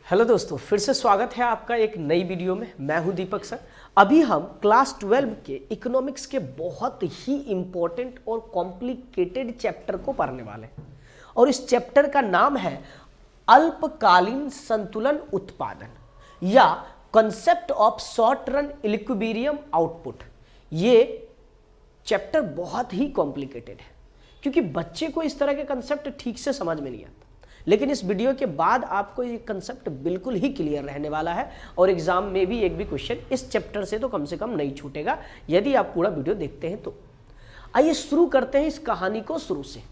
Hello दोस्तों, फिर से स्वागत है आपका एक नई वीडियो में। मैं हूं दीपक सर। अभी हम क्लास 12 के इकोनॉमिक्स के बहुत ही इंपॉर्टेंट और कॉम्प्लिकेटेड चैप्टर को पढ़ने वाले हैं और इस चैप्टर का नाम है अल्पकालीन संतुलन उत्पादन या concept of short run equilibrium output. ये चैप्टर बहुत ही कॉम्प्लिकेटेड है क्योंकि बच्चे को इस तरह के कंसेप्ट ठीक से समझ में नहीं आता, लेकिन इस वीडियो के बाद आपको ये कंसेप्ट बिल्कुल ही क्लियर रहने वाला है और एग्जाम में भी एक भी क्वेश्चन इस चैप्टर से कम नहीं छूटेगा यदि आप पूरा वीडियो देखते हैं तो। आइए शुरू करते हैं इस कहानी को शुरू से।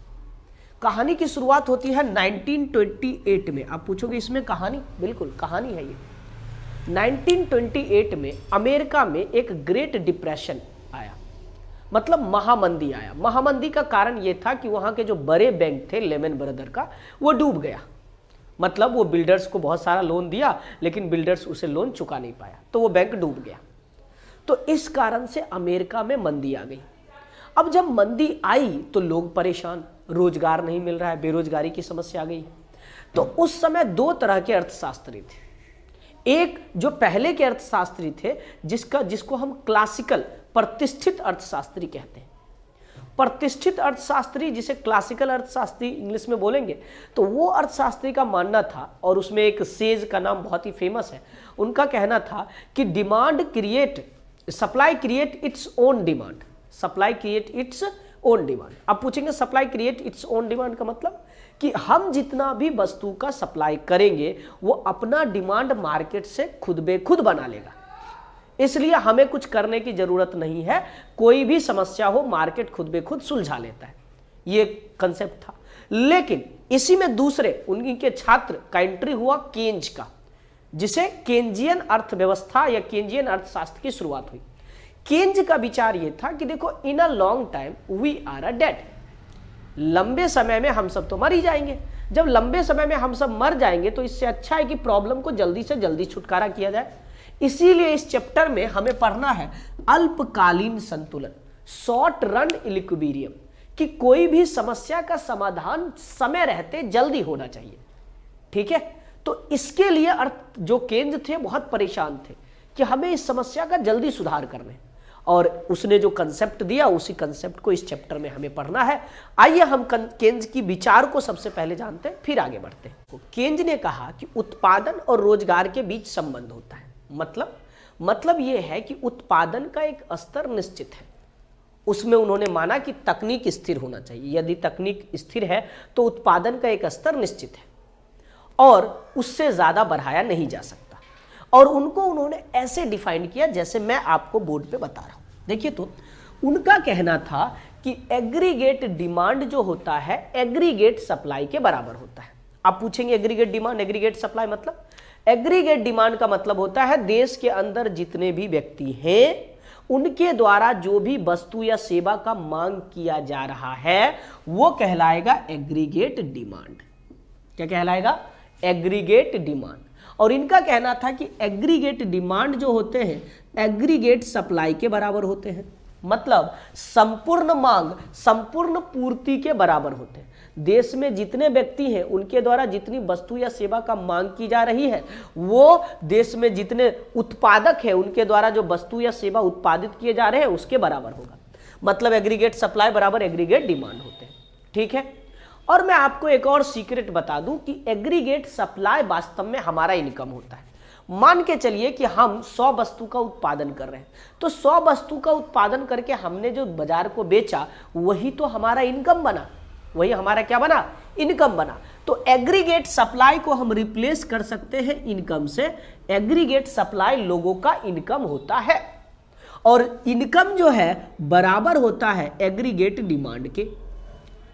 कहानी की शुरुआत होती है 1928 में। आप पूछोगे इसमें कहानी? बिल्कुल कहानी है ये। 1928 में अमेरिका में एक ग्रेट डिप्रेशन आया, मतलब महामंदी आया। महामंदी का कारण यह था कि वहां के जो बड़े बैंक थे लेमन ब्रदर का, वो डूब गया। मतलब वो बिल्डर्स को बहुत सारा लोन दिया लेकिन बिल्डर्स उसे लोन चुका नहीं पाया तो वो बैंक डूब गया। तो इस कारण से अमेरिका में मंदी आ गई। अब जब मंदी आई तो लोग परेशान, रोजगार नहीं मिल रहा है, बेरोजगारी की समस्या आ गई। तो उस समय दो तरह के अर्थशास्त्री थे। एक जो पहले के अर्थशास्त्री थे जिसको हम क्लासिकल प्रतिष्ठित अर्थशास्त्री कहते हैं। प्रतिष्ठित अर्थशास्त्री जिसे क्लासिकल अर्थशास्त्री इंग्लिश में बोलेंगे, तो वो अर्थशास्त्री का मानना था, और उसमें एक सेज का नाम बहुत ही फेमस है, उनका कहना था कि demand create supply create its own demand, supply create its own demand. अब पूछेंगे supply create its own demand का मतलब कि हम जितना भी वस्तु का सप्लाई करेंगे वो अपना डिमांड मार्केट से खुद बे खुद बना लेगा, इसलिए हमें कुछ करने की जरूरत नहीं है, कोई भी समस्या हो मार्केट खुद बे खुद सुलझा लेता है। ये कंसेप्ट था। लेकिन इसी में दूसरे उनके छात्र का एंट्री हुआ केन्ज का, जिसे केन्जियन अर्थव्यवस्था या केन्जियन अर्थशास्त्र की शुरुआत हुई। केन्ज का विचार यह था कि देखो, in a long time we are a dead, लंबे समय में हम सब तो मर ही जाएंगे। जब लंबे समय में हम सब मर जाएंगे तो इससे अच्छा है कि प्रॉब्लम को जल्दी से जल्दी छुटकारा किया जाए। इसीलिए इस चैप्टर में हमें पढ़ना है अल्पकालीन संतुलन, शॉर्ट रन इक्विलिब्रियम, कि कोई भी समस्या का समाधान समय रहते जल्दी होना चाहिए। ठीक है, तो इसके लिए जो केंद्र थे बहुत परेशान थे कि हमें इस समस्या का जल्दी सुधार करना है, और उसने जो कंसेप्ट दिया उसी कंसेप्ट को इस चैप्टर में हमें पढ़ना है। आइए हम केन्ज की विचार को सबसे पहले जानते हैं, फिर आगे बढ़ते हैं। केन्ज ने कहा कि उत्पादन और रोजगार के बीच संबंध होता है। मतलब यह है कि उत्पादन का एक स्तर निश्चित है, उसमें उन्होंने माना कि तकनीक स्थिर होना चाहिए। यदि तकनीक स्थिर है तो उत्पादन का एक स्तर निश्चित है और उससे ज्यादा बढ़ाया नहीं जा सकता, और उनको उन्होंने ऐसे डिफाइन किया जैसे मैं आपको बोर्ड पे बता रहा हूं। देखिए, तो उनका कहना था कि एग्रीगेट डिमांड जो होता है एग्रीगेट सप्लाई के बराबर होता है। आप पूछेंगे एग्रीगेट डिमांड एग्रीगेट सप्लाई मतलब? एग्रीगेट डिमांड का मतलब होता है देश के अंदर जितने भी व्यक्ति हैं उनके द्वारा जो भी वस्तु या सेवा का मांग किया जा रहा है वो कहलाएगा एग्रीगेट डिमांड। क्या कहलाएगा? Aggregate demand. और इनका कहना था कि एग्रीगेट डिमांड जो होते हैं एग्रीगेट सप्लाई के बराबर होते हैं, मतलब संपूर्ण मांग संपूर्ण पूर्ति के बराबर होते हैं। देश में जितने व्यक्ति हैं उनके द्वारा जितनी वस्तु या सेवा का मांग की जा रही है वो देश में जितने उत्पादक हैं उनके द्वारा जो वस्तु या सेवा उत्पादित किए जा रहे हैं उसके बराबर होगा। मतलब एग्रीगेट सप्लाई बराबर एग्रीगेट डिमांड होते हैं। ठीक है, और मैं आपको एक और सीक्रेट बता दूं कि एग्रीगेट सप्लाई वास्तव में हमारा इनकम होता है। मान के चलिए कि हम 100 वस्तु का उत्पादन कर रहे हैं, तो 100 वस्तु का उत्पादन करके हमने जो बाजार को बेचा वही तो हमारा इनकम बना, वही हमारा क्या बना? इनकम बना। तो एग्रीगेट सप्लाई को हम रिप्लेस कर सकते हैं इनकम से। एग्रीगेट सप्लाई लोगों का इनकम होता है और इनकम जो है बराबर होता है एग्रीगेट डिमांड के।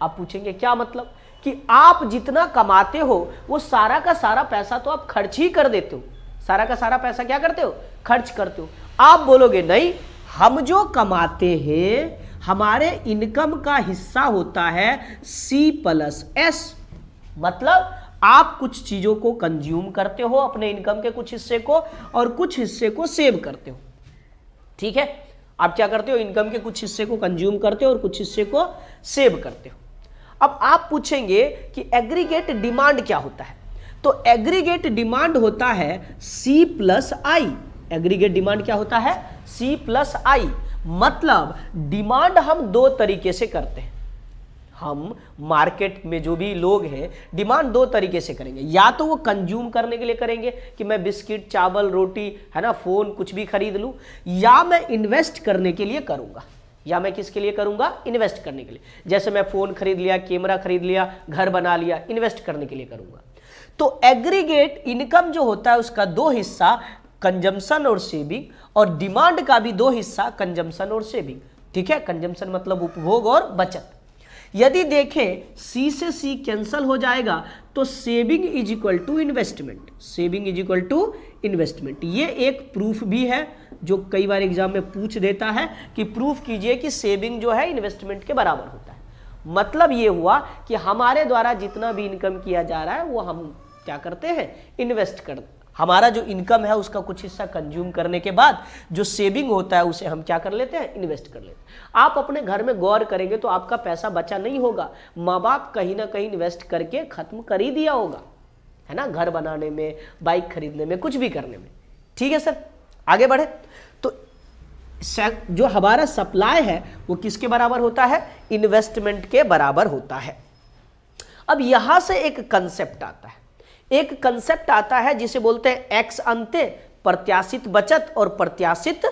आप पूछेंगे क्या मतलब? कि आप जितना कमाते हो वो सारा का सारा पैसा तो आप खर्च ही कर देते हो, सारा का सारा पैसा क्या करते हो? खर्च करते हो। आप बोलोगे नहीं, हम जो कमाते हैं हमारे इनकम का हिस्सा होता है C+S, मतलब आप कुछ चीजों को कंज्यूम करते हो अपने इनकम के कुछ हिस्से को और कुछ हिस्से को सेव करते हो। ठीक है, आप क्या करते हो? इनकम के कुछ हिस्से को कंज्यूम करते हो और कुछ हिस्से को सेव करते हो। अब आप पूछेंगे कि एग्रीगेट डिमांड क्या होता है? तो एग्रीगेट डिमांड होता है C प्लस आई। एग्रीगेट डिमांड क्या होता है? C प्लस आई। मतलब डिमांड हम दो तरीके से करते हैं। हम मार्केट में जो भी लोग हैं डिमांड दो तरीके से करेंगे, या तो वो कंज्यूम करने के लिए करेंगे कि मैं बिस्किट, चावल, रोटी, है ना, फोन, कुछ भी खरीद लूं, या मैं इन्वेस्ट करने के लिए करूंगा। या मैं किसके लिए करूंगा? इन्वेस्ट करने के लिए। जैसे मैं फोन खरीद लिया, कैमरा खरीद लिया, घर बना लिया, इन्वेस्ट करने के लिए करूंगा। तो एग्रीगेट इनकम जो होता है उसका दो हिस्सा कंजम्पशन और सेविंग, और डिमांड का भी दो हिस्सा कंजम्पशन और सेविंग। ठीक है, कंजम्पशन मतलब उपभोग और बचत। यदि देखें C से C कैंसल हो जाएगा तो saving is equal to investment. Saving is equal to investment. ये एक प्रूफ भी है जो कई बार एग्जाम में पूछ देता है कि प्रूफ कीजिए कि सेविंग जो है इन्वेस्टमेंट के बराबर होता है। मतलब ये हुआ कि हमारे द्वारा जितना भी इनकम किया जा रहा है वो हम क्या करते हैं? इन्वेस्ट करते हैं। हमारा जो इनकम है उसका कुछ हिस्सा कंज्यूम करने के बाद जो सेविंग होता है उसे हम क्या कर लेते हैं? इन्वेस्ट कर लेते हैं। आप अपने घर में गौर करेंगे तो आपका पैसा बचा नहीं होगा, माँ बाप कहीं ना कहीं इन्वेस्ट करके खत्म कर ही दिया होगा, है ना, घर बनाने में, बाइक खरीदने में, कुछ भी करने में। ठीक है सर, आगे बढ़े। तो जो हमारा सप्लाई है वो किसके बराबर होता है? इन्वेस्टमेंट के बराबर होता है। अब यहां से एक कंसेप्ट आता है, एक कंसेप्ट आता है जिसे बोलते हैं एक्स अंते, प्रत्याशित बचत और प्रत्याशित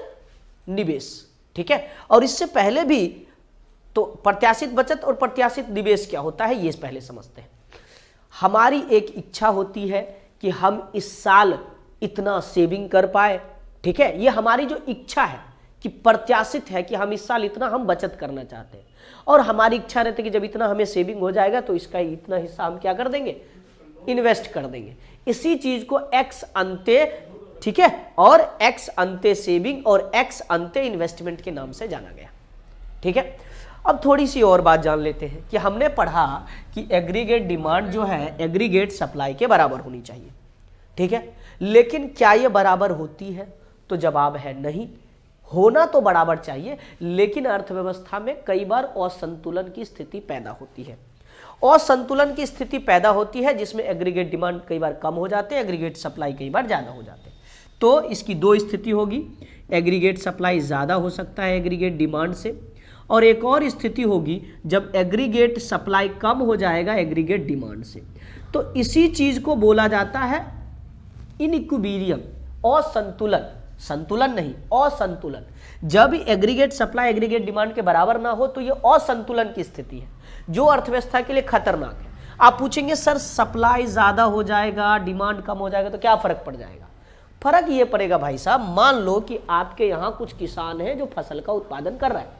निवेश। ठीक है, और इससे पहले भी तो प्रत्याशित बचत और प्रत्याशित निवेश क्या होता है ये पहले समझते हैं। हमारी एक इच्छा होती है कि हम इस साल इतना सेविंग कर पाए। ठीक है, ये हमारी जो इच्छा है कि प्रत्याशित है कि हम इस साल इतना हम बचत करना चाहते हैं, और हमारी इच्छा रहती है कि जब इतना हमें सेविंग हो जाएगा तो इसका इतना हिस्सा हम क्या कर देंगे? इन्वेस्ट कर देंगे। इसी चीज को एक्स अंते, ठीक है, और एक्स अंते सेविंग और एक्स अंते इन्वेस्टमेंट के नाम से जाना गया। ठीक है, अब थोड़ी सी और बात जान लेते हैं कि हमने पढ़ा कि एग्रीगेट डिमांड जो है एग्रीगेट सप्लाई के बराबर होनी चाहिए। ठीक है, लेकिन क्या ये बराबर होती है? तो जवाब है नहीं। होना तो बराबर चाहिए, लेकिन अर्थव्यवस्था में कई बार असंतुलन की स्थिति पैदा होती है। असंतुलन की स्थिति पैदा होती है जिसमें एग्रीगेट डिमांड कई बार कम हो जाते हैं, एग्रीगेट सप्लाई कई बार ज़्यादा हो जाते हैं। तो इसकी दो स्थिति होगी, एग्रीगेट सप्लाई ज़्यादा हो सकता है एग्रीगेट डिमांड से, और एक और स्थिति होगी जब एग्रीगेट सप्लाई कम हो जाएगा एग्रीगेट डिमांड से। तो इसी चीज़ को बोला जाता है इनइक्विलिब्रियम, असंतुलन। संतुलन नहीं, असंतुलन। जब एग्रीगेट सप्लाई एग्रीगेट डिमांड के बराबर ना हो तो ये असंतुलन की स्थिति है जो अर्थव्यवस्था के लिए खतरनाक है। आप पूछेंगे सर सप्लाई ज्यादा हो जाएगा, डिमांड कम हो जाएगा तो क्या फर्क पड़ जाएगा? फर्क ये पड़ेगा भाई साहब, मान लो कि आपके यहाँ कुछ किसान है जो फसल का उत्पादन कर रहा है,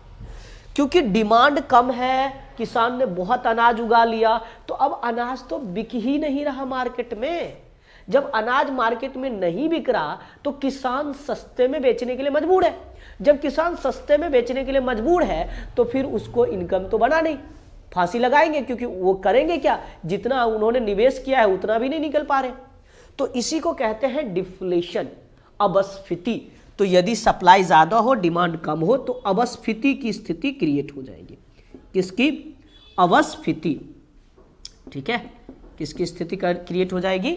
क्योंकि डिमांड कम है, किसान ने बहुत अनाज उगा लिया, तो अब अनाज तो बिक ही नहीं रहा मार्केट में। जब अनाज मार्केट में नहीं बिक रहा तो किसान सस्ते में बेचने के लिए मजबूर है। जब किसान सस्ते में बेचने के लिए मजबूर है तो फिर उसको इनकम तो बना नहीं, फांसी लगाएंगे, क्योंकि वो करेंगे क्या? जितना उन्होंने निवेश किया है उतना भी नहीं निकल पा रहे। तो इसी को कहते हैं डिफ्लेशन, अपस्फीति। तो यदि सप्लाई ज्यादा हो, डिमांड कम हो, तो अपस्फीति की स्थिति क्रिएट हो जाएगी। किसकी? अपस्फीति। ठीक है, किसकी स्थिति क्रिएट हो जाएगी?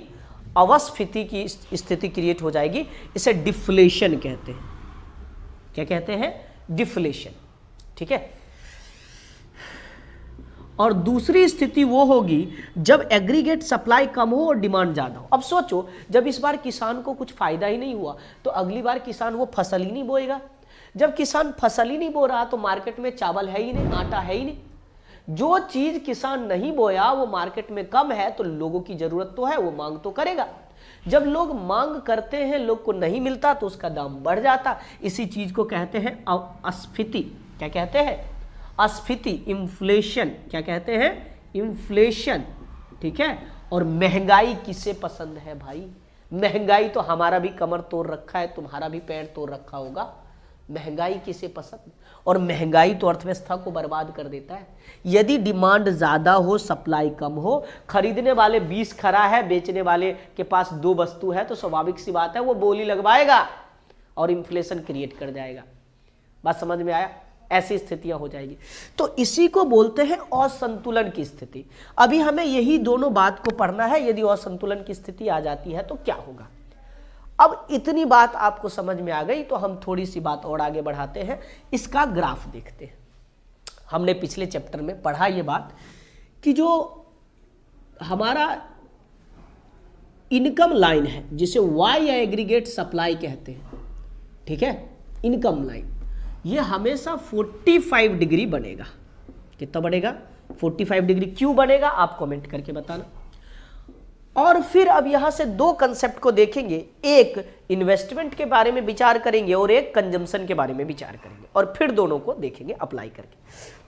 अपस्फीति की स्थिति क्रिएट हो जाएगी। इसे डिफ्लेशन कहते हैं। क्या कहते हैं? डिफ्लेशन। ठीक है, और दूसरी स्थिति वो होगी जब एग्रीगेट सप्लाई कम हो और डिमांड ज्यादा हो। अब सोचो, जब इस बार किसान को कुछ फायदा ही नहीं हुआ तो अगली बार किसान वो फसल ही नहीं बोएगा। जब किसान फसल ही नहीं बो रहा तो मार्केट में चावल है ही नहीं, आटा है ही नहीं। जो चीज किसान नहीं बोया वो मार्केट में कम है तो लोगों की जरूरत तो है, वो मांग तो करेगा। जब लोग मांग करते हैं, लोग को नहीं मिलता तो उसका दाम बढ़ जाता। इसी चीज को कहते हैं अस्फीति। क्या कहते हैं? अस्फीति, इन्फ्लेशन। क्या कहते हैं? इन्फ्लेशन। ठीक है, और महंगाई किसे पसंद है भाई? महंगाई तो हमारा भी कमर तोड़ रखा है, तुम्हारा भी पैर तोड़ रखा होगा। महंगाई किसे पसंद? और महंगाई तो अर्थव्यवस्था को बर्बाद कर देता है। यदि डिमांड ज्यादा हो, सप्लाई कम हो, खरीदने वाले 20 खड़ा है, बेचने वाले के पास 2 वस्तु है, तो स्वाभाविक सी बात है वो बोली लगवाएगा और इन्फ्लेशन क्रिएट कर जाएगा। बात समझ में आया? ऐसी स्थितियां हो जाएगी। तो इसी को बोलते हैं असंतुलन की स्थिति। अभी हमें यही दोनों बात को पढ़ना है। यदि असंतुलन की स्थिति आ जाती है तो क्या होगा। अब इतनी बात आपको समझ में आ गई तो हम थोड़ी सी बात और आगे बढ़ाते हैं, इसका ग्राफ देखते हैं। हमने पिछले चैप्टर में पढ़ा ये बात कि जो हमारा इनकम लाइन है जिसे वाई या एग्रीगेट सप्लाई कहते हैं, ठीक है, इनकम लाइन, ये हमेशा 45 डिग्री बनेगा। कितना बनेगा? 45 डिग्री। क्यों बनेगा आप कमेंट करके बताना। और फिर अब यहां से दो कंसेप्ट को देखेंगे, एक इन्वेस्टमेंट के बारे में विचार करेंगे और एक कंजम्पशन के बारे में विचार करेंगे, और फिर दोनों को देखेंगे अप्लाई करके।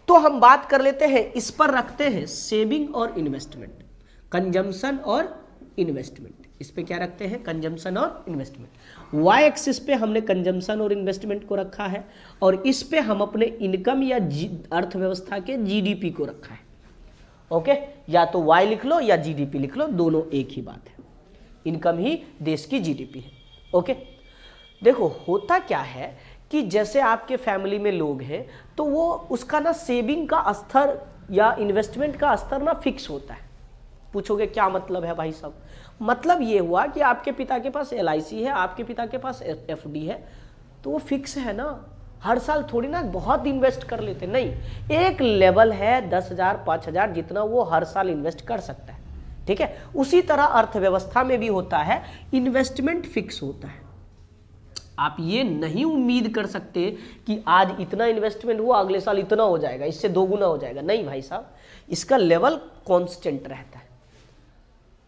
तो हम बात कर लेते हैं, इस पर रखते हैं सेविंग और इन्वेस्टमेंट, कंजम्पशन और इन्वेस्टमेंट। इस पे क्या रखते हैं? कंजम्पशन और इन्वेस्टमेंट। वाई एक्सिस पे हमने कंजम्पशन और इन्वेस्टमेंट को रखा है, और इस पे हम अपने इनकम या अर्थव्यवस्था के जीडीपी को रखा है। ओके, या तो वाई लिख लो या जीडीपी लिख लो, दोनों एक ही बात है। इनकम ही देश की जीडीपी है। ओके, देखो होता क्या है कि जैसे आपके फैमिली में लोग हैं तो वो उसका ना सेविंग का स्तर या इन्वेस्टमेंट का स्तर ना फिक्स होता है। पूछोगे क्या मतलब है भाई साहब? मतलब ये हुआ कि आपके पिता के पास LIC है, आपके पिता के पास FD है, तो वो फिक्स है ना, हर साल थोड़ी ना बहुत इन्वेस्ट कर लेते, नहीं, एक लेवल है 10,000 5,000 जितना वो हर साल इन्वेस्ट कर सकता है। ठीक है, उसी तरह अर्थव्यवस्था में भी होता है, इन्वेस्टमेंट फिक्स होता है। आप ये नहीं उम्मीद कर सकते कि आज इतना इन्वेस्टमेंट हुआ अगले साल इतना हो जाएगा, इससे दोगुना हो जाएगा, नहीं भाई साहब, इसका लेवल कांस्टेंट रहता है।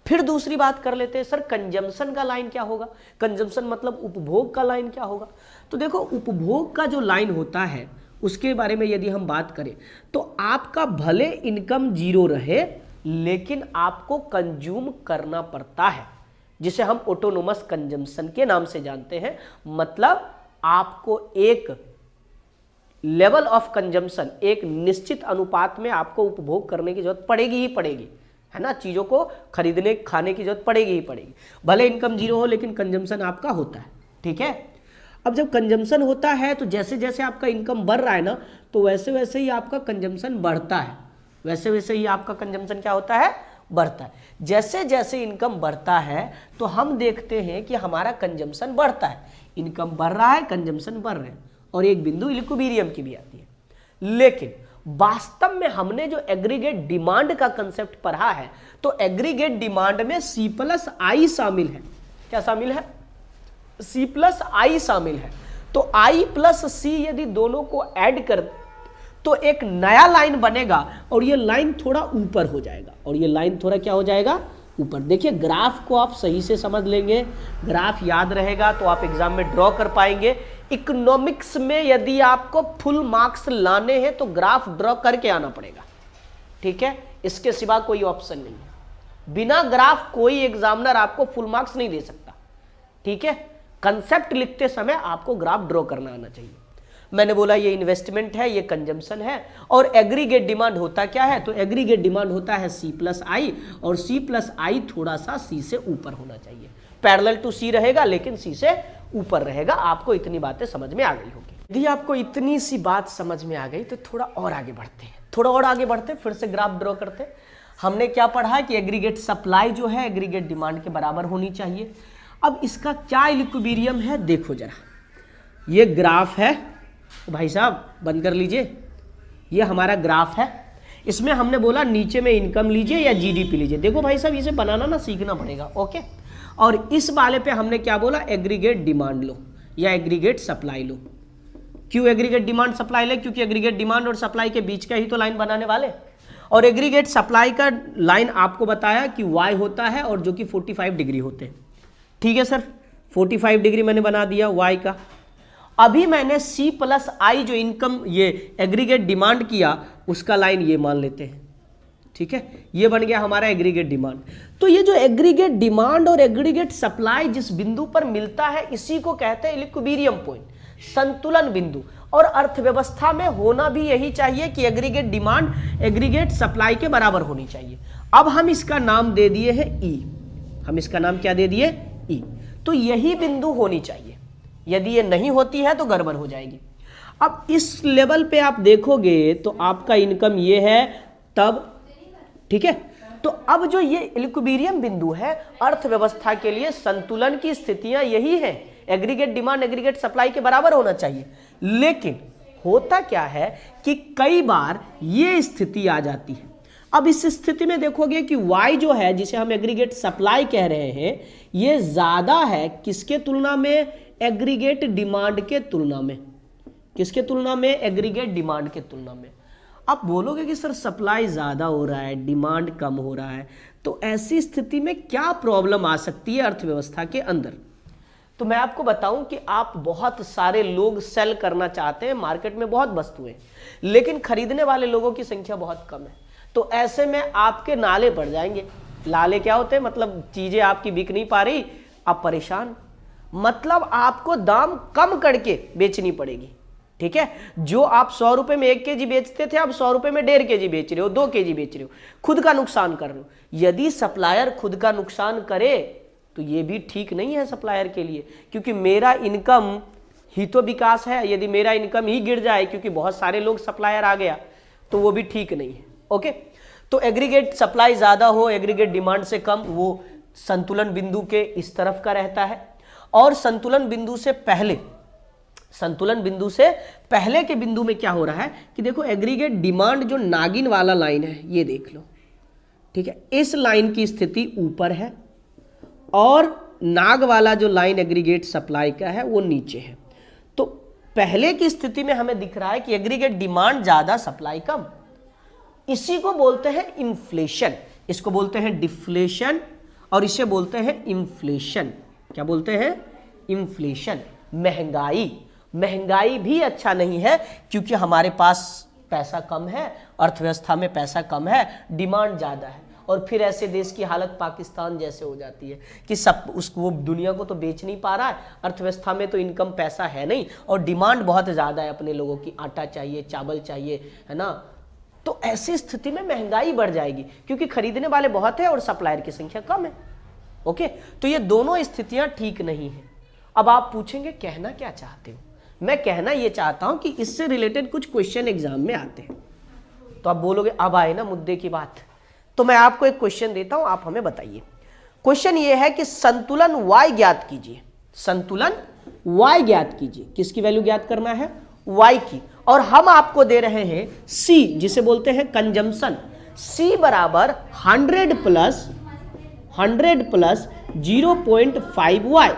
फिर दूसरी बात कर लेते हैं, सर कंजम्पशन का लाइन क्या होगा? कंजम्पशन मतलब उपभोग का लाइन क्या होगा? तो देखो, उपभोग का जो लाइन होता है उसके बारे में यदि हम बात करें तो आपका भले इनकम जीरो रहे लेकिन आपको कंज्यूम करना पड़ता है, जिसे हम ऑटोनोमस कंजम्पशन के नाम से जानते हैं। मतलब आपको एक लेवल ऑफ कंजम्पशन, एक निश्चित अनुपात में आपको उपभोग करने की जरूरत पड़ेगी ही पड़ेगी, है ना। चीजों को खरीदने खाने की जरूरत पड़ेगी ही पड़ेगी, भले इनकम जीरो हो लेकिन कंजम्पशन आपका होता है। ठीक है, अब जब कंजम्पशन होता है तो जैसे जैसे आपका इनकम बढ़ रहा है ना, तो वैसे वैसे ही आपका कंजम्पशन बढ़ता है, वैसे वैसे ही आपका कंजम्पशन क्या होता है? बढ़ता है। जैसे जैसे इनकम बढ़ता है तो हम देखते हैं कि हमारा कंजम्पशन बढ़ता है, इनकम बढ़ रहा है, कंजम्पशन बढ़ रहे हैं, और एक बिंदु इक्विलिब्रियम की भी आती है। लेकिन वास्तव में हमने जो एग्रीगेट डिमांड का कंसेप्ट पढ़ा है, तो एग्रीगेट डिमांड में C+I शामिल है। क्या शामिल है? C+I शामिल है। तो I+C यदि दोनों को ऐड कर तो एक नया लाइन बनेगा, और ये लाइन थोड़ा ऊपर हो जाएगा, और ये लाइन थोड़ा क्या हो जाएगा? ऊपर। देखिए, ग्राफ को आप सही से समझ लेंगे, ग्राफ याद रहेगा तो आप एग्जाम में ड्रॉ कर पाएंगे। इकोनॉमिक्स में यदि आपको फुल मार्क्स लाने हैं तो ग्राफ ड्रॉ करके आना पड़ेगा। ठीक है, इसके सिवा कोई ऑप्शन नहीं है। बिना ग्राफ कोई एग्जामिनर आपको फुल मार्क्स नहीं दे सकता। ठीक है, कंसेप्ट लिखते समय आपको ग्राफ ड्रॉ करना आना चाहिए। मैंने बोला ये इन्वेस्टमेंट है, ये कंजम्पशन है, और एग्रीगेट डिमांड होता क्या है? तो एग्रीगेट डिमांड होता है C+I, और C+I थोड़ा सा C से ऊपर होना चाहिए। पैरेलल टू C रहेगा लेकिन C से ऊपर रहेगा। आपको इतनी बातें समझ में आ गई होगी। यदि आपको इतनी सी बात समझ में आ गई तो थोड़ा और आगे बढ़ते हैं, थोड़ा और आगे बढ़ते फिर से ग्राफ ड्रॉ करते। हमने क्या पढ़ा कि एग्रीगेट सप्लाई जो है एग्रीगेट डिमांड के बराबर होनी चाहिए। अब इसका क्या इक्विलिब्रियम है देखो जरा, ये ग्राफ है भाई साहब, बंद कर लीजिए, ये हमारा ग्राफ है। इसमें हमने बोला नीचे में इनकम लीजिए या जीडीपी लीजिए। देखो भाई साहब, इसे बनाना ना सीखना पड़ेगा। ओके, और इस वाले पे हमने क्या बोला? एग्रीगेट डिमांड लो या एग्रीगेट सप्लाई लो। क्यों एग्रीगेट डिमांड सप्लाई ले? क्योंकि एग्रीगेट डिमांड और सप्लाई के बीच का ही तो लाइन बनाने वाले। और एग्रीगेट सप्लाई का लाइन आपको बताया कि वाई होता है और जो कि 45 डिग्री होते हैं। ठीक है सर, 45 डिग्री मैंने बना दिया वाई का। अभी मैंने C+I जो इनकम ये एग्रीगेट डिमांड किया उसका लाइन ये मान लेते हैं। ठीक है, ये बन गया हमारा एग्रीगेट डिमांड। तो ये जो एग्रीगेट डिमांड और एग्रीगेट सप्लाई जिस बिंदु पर मिलता है इसी को कहते हैं इक्विलिब्रियम पॉइंट, संतुलन बिंदु। और अर्थव्यवस्था में होना भी यही चाहिए कि एग्रीगेट डिमांड एग्रीगेट सप्लाई के बराबर होनी चाहिए। अब हम इसका नाम दे दिए हैं E। हम इसका नाम क्या दे दिए? E। तो यही बिंदु होनी चाहिए, यदि ये नहीं होती है तो गड़बड़ हो जाएगी। अब इस लेवल पे आप देखोगे तो आपका इनकम ये है तब, ठीक है। तो अब जो ये इक्विलिब्रियम बिंदु है अर्थव्यवस्था के लिए, संतुलन की स्थितियां यही हैं, एग्रीगेट डिमांड एग्रीगेट सप्लाई के बराबर होना चाहिए। लेकिन होता क्या है कि कई बार ये स्थिति आ जाती है। अब इस स्थिति में देखोगे कि Y जो है, जिसे हम एग्रीगेट सप्लाई कह रहे हैं, ये ज्यादा है किसके तुलना में? एग्रीगेट डिमांड के तुलना में। किसके तुलना में? एग्रीगेट डिमांड के तुलना में। आप बोलोगे कि सर सप्लाई ज्यादा हो रहा है, डिमांड कम हो रहा है, तो ऐसी स्थिति में क्या प्रॉब्लम आ सकती है अर्थव्यवस्था के अंदर? तो मैं आपको बताऊं कि आप बहुत सारे लोग सेल करना चाहते हैं, मार्केट में बहुत वस्तुएं, लेकिन खरीदने वाले लोगों की संख्या बहुत कम है। तो ऐसे में आपके नाले पड़ जाएंगे। लाले क्या होते हैं? मतलब चीजें आपकी बिक नहीं पा रही, आप परेशान, मतलब आपको दाम कम करके बेचनी पड़ेगी, ठीक है। जो आप 100 रुपए में 1 केजी बेचते थे, आप 100 रुपए में 1.5 केजी बेच रहे हो, 2 केजी बेच रहे हो, खुद का नुकसान कर रहे हो। यदि सप्लायर खुद का नुकसान करे तो ये भी ठीक नहीं है सप्लायर के लिए, क्योंकि मेरा इनकम ही तो विकास है। यदि मेरा इनकम ही गिर जाए क्योंकि बहुत सारे लोग सप्लायर आ गया, तो वो भी ठीक नहीं है। ओके, तो एग्रीगेट सप्लाई ज्यादा हो, एग्रीगेट डिमांड से कम, वो संतुलन बिंदु के इस तरफ का रहता है। और संतुलन बिंदु से पहले, संतुलन बिंदु से पहले के बिंदु में क्या हो रहा है कि देखो, एग्रीगेट डिमांड जो नागिन वाला लाइन है, ये देख लो, ठीक है, इस लाइन की स्थिति ऊपर है और नाग वाला जो लाइन एग्रीगेट सप्लाई का है वो नीचे है। तो पहले की स्थिति में हमें दिख रहा है कि एग्रीगेट डिमांड ज्यादा, सप्लाई कम। इसी को बोलते हैं इन्फ्लेशन, इसको बोलते हैं डिफ्लेशन और इसे बोलते हैं इन्फ्लेशन। क्या बोलते हैं? इन्फ्लेशन। महंगाई, महंगाई भी अच्छा नहीं है, क्योंकि हमारे पास पैसा कम है, अर्थव्यवस्था में पैसा कम है, डिमांड ज्यादा है, और फिर ऐसे देश की हालत पाकिस्तान जैसे हो जाती है कि सब उसको, वो दुनिया को तो बेच नहीं पा रहा है, अर्थव्यवस्था में तो इनकम पैसा है नहीं, और डिमांड बहुत ज्यादा है अपने लोगों की, आटा चाहिए, चावल चाहिए, है ना। तो ऐसी स्थिति में महंगाई बढ़ जाएगी, क्योंकि खरीदने वाले बहुत है और सप्लायर की संख्या कम है। ओके, तो ये दोनों स्थितियां ठीक नहीं है। अब आप पूछेंगे कहना क्या चाहते हो? मैं कहना ये चाहता हूं कि इससे रिलेटेड कुछ क्वेश्चन एग्जाम में आते हैं। तो आप बोलोगे अब आए ना मुद्दे की बात, तो मैं आपको एक क्वेश्चन देता हूं, आप हमें बताइए। क्वेश्चन ये है कि संतुलन y ज्ञात कीजिए, संतुलन y ज्ञात कीजिए। किसकी वैल्यू ज्ञात करना है? y की। और हम आपको दे रहे हैं c, जिसे बोलते हैं कंजम्पशन। c बराबर 100 प्लस 0.5y,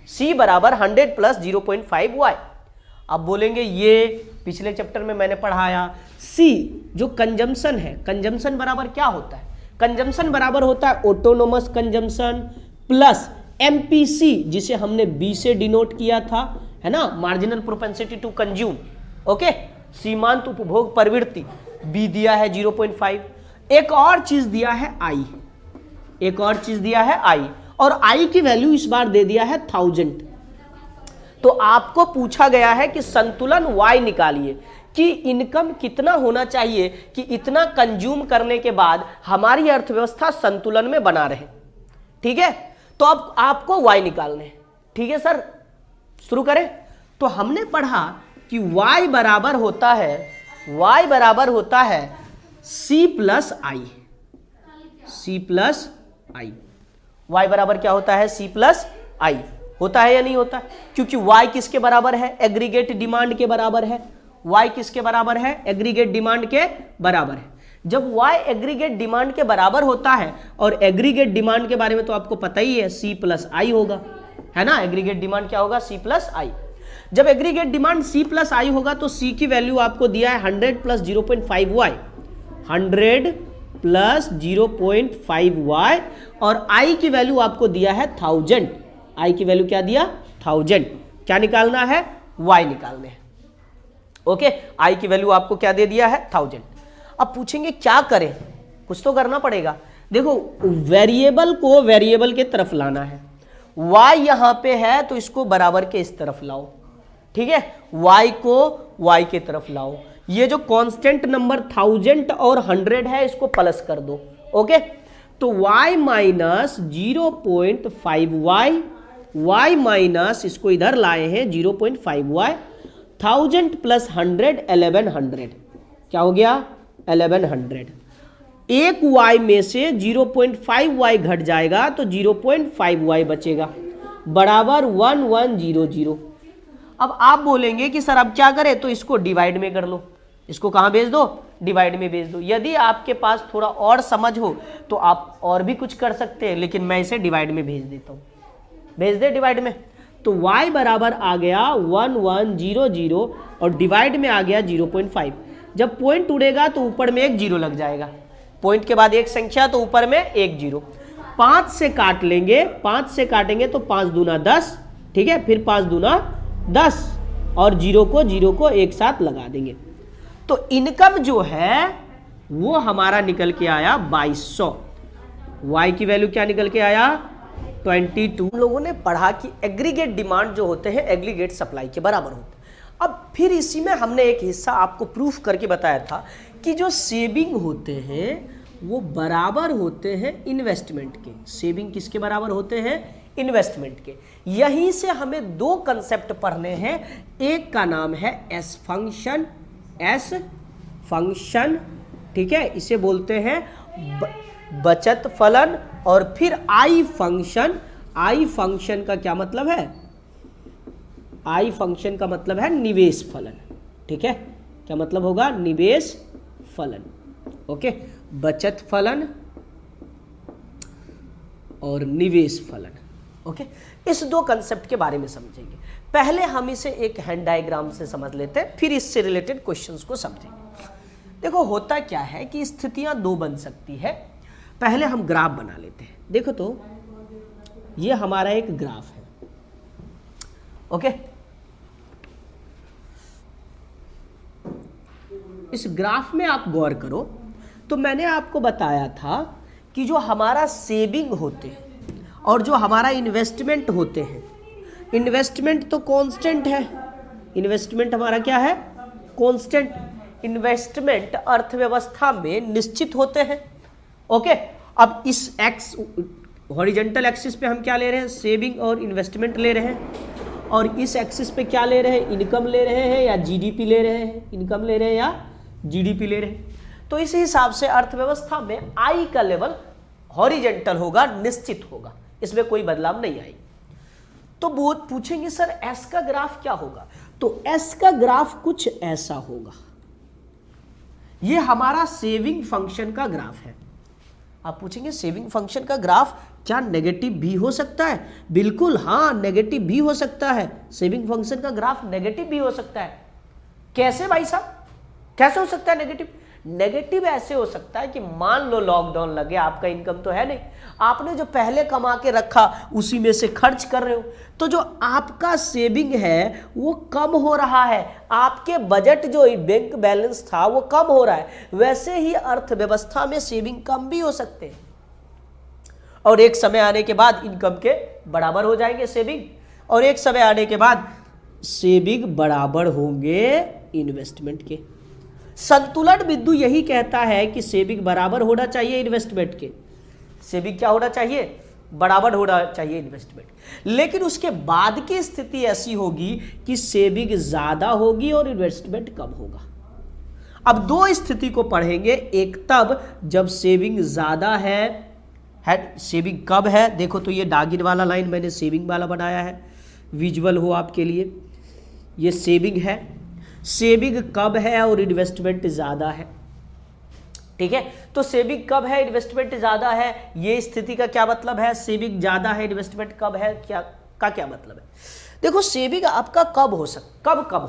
c बराबर 100 प्लस 0.5y। अब बोलेंगे ये पिछले चैप्टर में मैंने पढ़ाया, c जो कंजम्पशन है, कंजम्पशन बराबर क्या होता है? कंजम्पशन बराबर होता है ऑटोनोमस कंजम्पशन प्लस MPC, जिसे हमने B से डिनोट किया था, है ना, marginal propensity to consume. Okay, सीमांत उपभोग प्रवृत्ति, B दिया है 0.5। एक और चीज दिया है I, एक और चीज दिया है I, और I की वैल्यू इस बार दे दिया है 1000। तो आपको पूछा गया है कि संतुलन Y निकालिए, कि इनकम कितना होना चाहिए कि इतना कंज्यूम करने के बाद हमारी अर्थव्यवस्था संतुलन में बना रहे। ठीक है, तो अब आपको Y निकालने हैं। ठीक है सर, शुरू करें। तो हमने पढ़ा कि Y बराबर होता है, Y बराबर होता है C प्लस आई, C प्लस आई। Y बराबर क्या होता है? C प्लस आई। होता है या नहीं होता? क्योंकि Y किसके बराबर है? एग्रीगेट डिमांड के बराबर है। Y किसके बराबर है? एग्रीगेट डिमांड के बराबर है। जब Y एग्रीगेट डिमांड के बराबर होता है, और एग्रीगेट डिमांड के बारे में तो आपको पता ही है, C प्लस आई होगा, है ना। एग्रीगेट डिमांड क्या होगा? C प्लस आई। जब एग्रीगेट डिमांड C प्लस आई होगा तो C की वैल्यू आपको दिया है 100 प्लस 0.5y, 100 प्लस 0.5y, और I की वैल्यू आपको दिया है 1000। I की वैल्यू क्या दिया? 1000। क्या निकालना है? Y निकालने हैं। ओके, I की वैल्यू आपको क्या दे दिया है? 1000। अब पूछेंगे क्या करें? कुछ तो करना पड़ेगा। देखो, वेरिएबल को वेरिएबल के तरफ लाना है। Y यहां पे है तो इसको बराबर के इस तरफ लाओ। ठीक है, Y को Y के तरफ लाओ। ये जो कांस्टेंट नंबर 1000 और 100 है, इसको प्लस कर दो। ओके, तो Y minus 0.5y, Y minus इसको इधर लाए हैं 0.5y, 1000 प्लस 100 1100, क्या हो गया 1100। एक y में से 0.5y घट जाएगा तो 0.5y बचेगा, बराबर 1100। अब आप बोलेंगे कि सर अब क्या करें, तो इसको डिवाइड में कर लो, इसको कहाँ भेज दो, डिवाइड में भेज दो। यदि आपके पास थोड़ा और समझ हो तो आप और भी कुछ कर सकते हैं, लेकिन मैं इसे डिवाइड में भेज देता हूँ, भेज दे डिवाइड में। तो y बराबर आ गया 1100 और डिवाइड में आ गया 0.5। जब पॉइंट उड़ेगा तो ऊपर में एक जीरो लग जाएगा, पॉइंट के बाद एक संख्या तो ऊपर में एक जीरो। 5 से काट लेंगे, 5 से काटेंगे तो 5 दूना 10, ठीक है, फिर 5 दूना 10 और जीरो को एक साथ लगा देंगे। तो इनकम जो है वो हमारा निकल के आया 2200। y की वैल्यू क्या निकल के आया 22। हम लोगों ने पढ़ा कि एग्रीगेट डिमांड जो होते हैं एग्रीगेट सप्लाई के बराबर होते हैं। अब फिर इसी में हमने एक हिस्सा आपको प्रूफ करके बताया था कि जो सेविंग होते हैं वो बराबर होते हैं इन्वेस्टमेंट के। सेविंग किसके बराबर होते हैं, इन्वेस्टमेंट के। यहीं से हमें दो कंसेप्ट पढ़ने हैं, एक का नाम है एस फंक्शन, एस फंक्शन, ठीक है, इसे बोलते हैं बचत फलन, और फिर आई फंक्शन। आई फंक्शन का क्या मतलब है, आई फंक्शन का मतलब है निवेश फलन, ठीक है, क्या मतलब होगा, निवेश फलन, ओके, बचत फलन और निवेश फलन, ओके। इस दो कंसेप्ट के बारे में समझेंगे। पहले हम इसे एक हैंड डायग्राम से समझ लेते हैं, फिर इससे रिलेटेड क्वेश्चंस को समझेंगे। देखो होता क्या है कि स्थितियां दो बन सकती है। पहले हम ग्राफ बना लेते हैं। देखो तो ये हमारा एक ग्राफ है, ओके। इस ग्राफ में आप गौर करो तो मैंने आपको बताया था कि जो हमारा सेविंग होते हैं और जो हमारा इन्वेस्टमेंट होते हैं, इन्वेस्टमेंट तो कांस्टेंट है, इन्वेस्टमेंट हमारा क्या है, कांस्टेंट। इन्वेस्टमेंट अर्थव्यवस्था में निश्चित होते हैं, ओके। अब इस एक्स हॉरिजॉन्टल एक्सिस पे हम क्या ले रहे हैं, सेविंग और इन्वेस्टमेंट ले रहे हैं, और इस एक्सिस पे क्या ले रहे हैं, इनकम ले रहे हैं या जीडीपी ले रहे हैं, इनकम ले रहे हैं या जीडीपी ले रहे हैं। तो इस हिसाब से अर्थव्यवस्था में आई का लेवल हॉरिजॉन्टल होगा, निश्चित होगा, इसमें कोई बदलाव नहीं आएगी। तो वो पूछेंगे सर एस का ग्राफ क्या होगा, तो एस का ग्राफ कुछ ऐसा होगा। ये हमारा सेविंग फंक्शन का ग्राफ है। आप पूछेंगे सेविंग फंक्शन का ग्राफ क्या नेगेटिव भी हो सकता है, बिल्कुल हाँ, नेगेटिव भी हो सकता है। सेविंग फंक्शन का ग्राफ नेगेटिव भी हो सकता है। कैसे भाई साहब, कैसे हो सकता है नेगेटिव? नेगेटिव ऐसे हो सकता है कि मान लो लॉकडाउन लगे, आपका इनकम तो है नहीं, आपने जो पहले कमा के रखा उसी में से खर्च कर रहे हो, तो जो आपका सेविंग है वो कम हो रहा है, आपके बजट जो बैंक बैलेंस था वो कम हो रहा है। वैसे ही अर्थव्यवस्था में सेविंग कम भी हो सकते हैं और एक समय आने के बाद इनकम के बराबर हो जाएंगे सेविंग, और एक समय आने के बाद सेविंग बराबर होंगे इन्वेस्टमेंट के। संतुलन बिंदु यही कहता है कि सेविंग बराबर होना चाहिए इन्वेस्टमेंट के। सेविंग क्या होना चाहिए, बराबर होना चाहिए इन्वेस्टमेंट। लेकिन उसके बाद की स्थिति ऐसी होगी कि सेविंग ज्यादा होगी और इन्वेस्टमेंट कम होगा। अब दो स्थिति को पढ़ेंगे, एक तब जब सेविंग ज्यादा है, सेविंग कब है। देखो तो ये दागिन वाला लाइन मैंने सेविंग वाला बनाया है, विजुअल हो आपके लिए। ये सेविंग है, सेविंग कब है और इन्वेस्टमेंट ज्यादा है, ठीक है। तो सेविंग कब है, इन्वेस्टमेंट ज्यादा है, ये स्थिति का क्या मतलब है, सेविंग ज्यादा है इन्वेस्टमेंट कब है, क्या मतलब है। देखो सेविंग आपका कब हो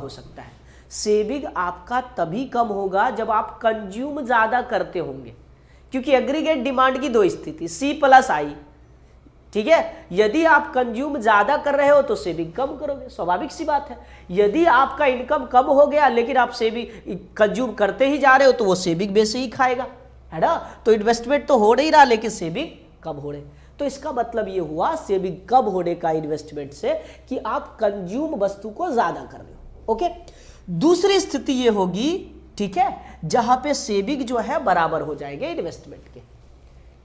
सकता है, सेविंग आपका तभी कम होगा जब आप कंज्यूम ज्यादा करते होंगे, क्योंकि एग्रीगेट डिमांड की दो स्थिति सी प्लस आई, ठीक है। यदि आप कंज्यूम ज्यादा कर रहे हो तो सेविंग कम करोगे, स्वाभाविक सी बात है। यदि आपका इनकम कम हो गया लेकिन आप सेविंग कंज्यूम करते ही जा रहे हो तो वो सेविंग में से ही खाएगा, है ना। तो इन्वेस्टमेंट तो हो नहीं रहा लेकिन सेविंग कम हो रहे। तो इसका मतलब ये हुआ सेविंग कम होने का इन्वेस्टमेंट से कि आप कंज्यूम वस्तु को ज्यादा कर रहे हो, ओके। दूसरी स्थिति ये होगी, ठीक है, जहां पे सेविंग जो है बराबर हो जाएंगे इन्वेस्टमेंट के,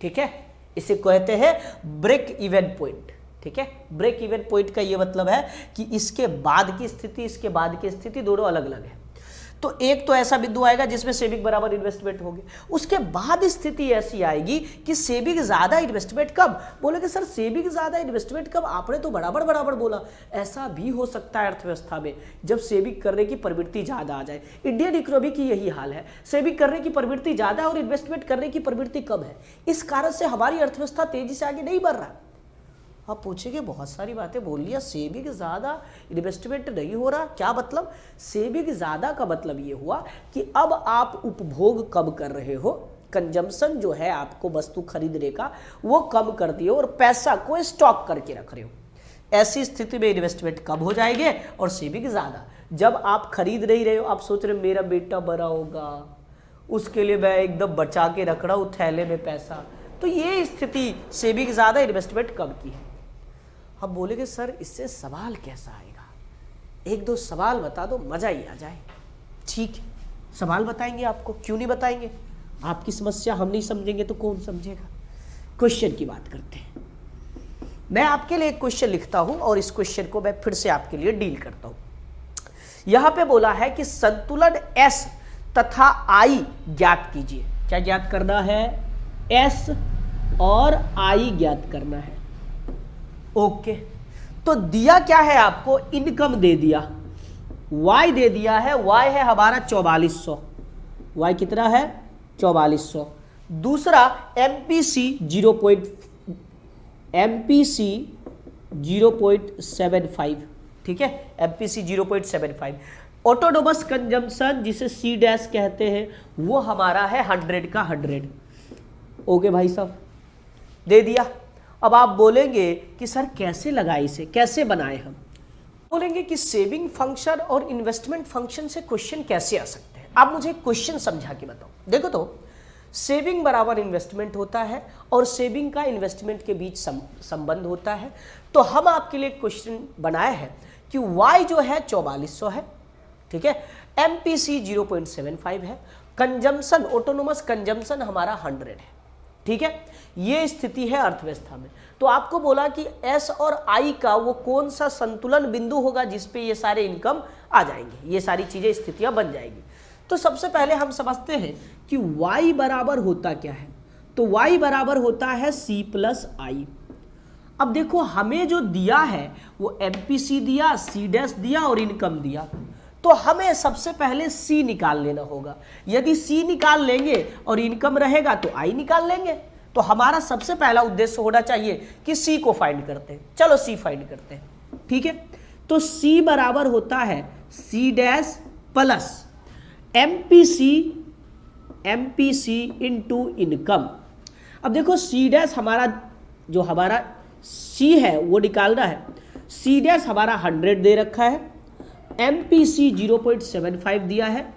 ठीक है। इसे कहते हैं ब्रेक इवन पॉइंट, ठीक है, ब्रेक इवन पॉइंट का ये मतलब है कि इसके बाद की स्थिति, इसके बाद की स्थिति दोनों अलग अलग है। तो एक तो ऐसा बिंदु आएगा जिसमें सेविंग बराबर इन्वेस्टमेंट होगी, उसके बाद स्थिति ऐसी आएगी कि सेविंग ज्यादा इन्वेस्टमेंट कब। बोलेंगे सर सेविंग ज्यादा इन्वेस्टमेंट कब, आपने तो बराबर बराबर बोला। ऐसा भी हो सकता है अर्थव्यवस्था में जब सेविंग करने की प्रवृत्ति ज्यादा आ जाए। इंडियन इकोनॉमी की यही हाल है, सेविंग करने की प्रवृत्ति ज्यादा और इन्वेस्टमेंट करने की प्रवृत्ति कम है। इस कारण से हमारी अर्थव्यवस्था तेजी से आगे नहीं बढ़ रहा। आप पूछेंगे बहुत सारी बातें बोल लिया, सेविंग ज़्यादा इन्वेस्टमेंट नहीं हो रहा, क्या मतलब। सेविंग ज़्यादा का मतलब ये हुआ कि अब आप उपभोग कम कर रहे हो, कंजम्पशन जो है आपको वस्तु खरीदने का वो कम कर दिए और पैसा को स्टॉक करके रख रहे हो। ऐसी स्थिति में इन्वेस्टमेंट कम हो जाएंगे और सेविंग ज़्यादा। जब आप खरीद नहीं रहे हो, आप सोच रहे हो मेरा बेटा बड़ा होगा, उसके लिए मैं एकदम बचा के रख रहा हूँ थैले में पैसा, तो ये स्थिति सेविंग ज़्यादा इन्वेस्टमेंट कम की है। अब बोलेंगे सर इससे सवाल कैसा आएगा, एक दो सवाल बता दो मजा ही आ जाए। ठीक है, सवाल बताएंगे आपको, क्यों नहीं बताएंगे। आपकी समस्या हम नहीं समझेंगे तो कौन समझेगा। क्वेश्चन की बात करते हैं। मैं आपके लिए एक क्वेश्चन लिखता हूं और इस क्वेश्चन को मैं फिर से आपके लिए डील करता हूं। यहां पे बोला है कि संतुलन S तथा I ज्ञात कीजिए। क्या ज्ञात करना है, S और I ज्ञात करना है। ओके, तो दिया क्या है आपको, इनकम दे दिया, Y दे दिया है, Y है हमारा 4400, Y कितना है 4400। दूसरा MPC 0.75, ठीक है, MPC 0.75। ऑटोनोमस कंजम्पशन जिसे C डैश कहते हैं वो हमारा है 100 का 100। ओके भाई साहब, दे दिया। अब आप बोलेंगे कि सर कैसे लगाए, इसे कैसे बनाए हम। बोलेंगे कि सेविंग फंक्शन और इन्वेस्टमेंट फंक्शन से क्वेश्चन कैसे आ सकते हैं। आप मुझे क्वेश्चन समझा के बताओ। देखो तो सेविंग बराबर इन्वेस्टमेंट होता है और सेविंग का इन्वेस्टमेंट के बीच संबंध होता है। तो हम आपके लिए क्वेश्चन बनाए हैं कि Y जो है 4400 है, ठीक है, MPC 0.75 है, कंजम्पशन ऑटोनोमस कंजम्पशन हमारा 100 है, ठीक है। ये स्थिति है अर्थव्यवस्था में। तो आपको बोला कि S और I का वो कौन सा संतुलन बिंदु होगा जिसपे ये सारे इनकम आ जाएंगे, ये सारी चीजें स्थितियां बन जाएंगी। तो सबसे पहले हम समझते हैं कि Y बराबर होता क्या है। तो Y बराबर होता है C प्लस I। अब देखो हमें जो दिया है वो MPC दिया, C डैश दिया और इनकम दिया, तो हमें सबसे पहले C निकाल लेना होगा। यदि C निकाल लेंगे और इनकम रहेगा तो I निकाल लेंगे। तो हमारा सबसे पहला उद्देश्य होना चाहिए कि C को फाइंड करते हैं। चलो C फाइंड करते हैं, ठीक है। तो C बराबर होता है C dash plus MPC into income. अब देखो C डैश हमारा जो हमारा C है वो निकालना है। C डैश हमारा 100 दे रखा है, MPC 0.75 दिया है,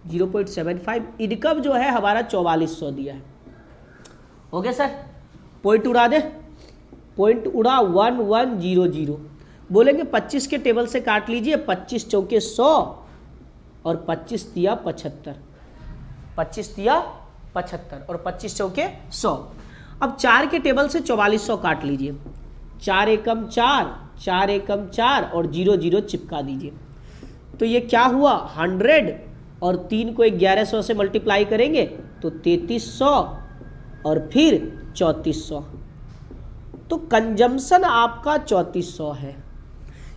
0.75, इनकम जो है हमारा 4400 दिया है। ओके सर, पॉइंट उड़ा दे, पॉइंट उड़ा 1100। बोलेंगे 25 के टेबल से काट लीजिए, 25 चौके 100 और 25 दिया 75, 25 दिया 75 और 25 चौके 100। अब 4 के टेबल से 4400 काट लीजिए, 4 एकम 4, 4 एकम 4 और 0 0 चिपका दीजिए। तो ये क्या हुआ 100 और 3 को 1100 से मल्टीप्लाई करेंगे तो 3300 और फिर 3400। तो कंजम्पशन आपका 3400 है।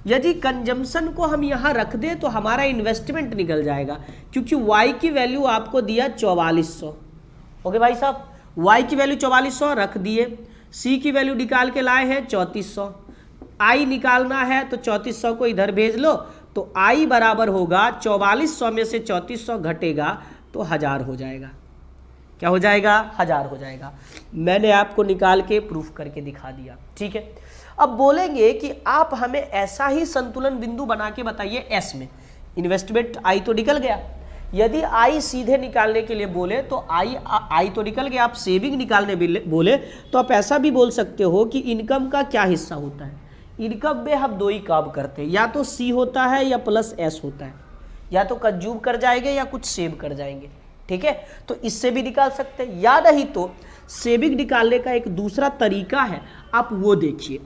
यदि कंजम्पशन को हम यहाँ रख दें तो हमारा इन्वेस्टमेंट निकल जाएगा, क्योंकि Y की वैल्यू आपको दिया 4400। ओके भाई साहब, Y की वैल्यू 4400 रख दिए, C की वैल्यू निकाल के लाए हैं 3400, I निकालना है तो 3400 को इधर भेज लो। तो I बराबर होगा 4400 में से 3400 घटेगा तो 1000 हो जाएगा। क्या हो जाएगा, 1000 हो जाएगा। मैंने आपको निकाल के प्रूफ करके दिखा दिया, ठीक है। अब बोलेंगे कि आप हमें ऐसा ही संतुलन बिंदु बना के बताइए S में। इन्वेस्टमेंट I तो निकल गया, यदि I सीधे निकालने के लिए बोले तो I तो निकल गया। आप सेविंग निकालने बोले तो आप ऐसा भी बोल सकते हो कि इनकम का क्या हिस्सा होता है। इनकम में हम दो ही काम करते हैं, या तो C होता है या प्लस S होता है, या तो कंज्यूम कर जाएंगे या कुछ सेव कर जाएंगे, ठीक है। तो इससे भी निकाल सकते हैं, या नहीं तो सेविंग निकालने का एक दूसरा तरीका है, आप वो देखिए।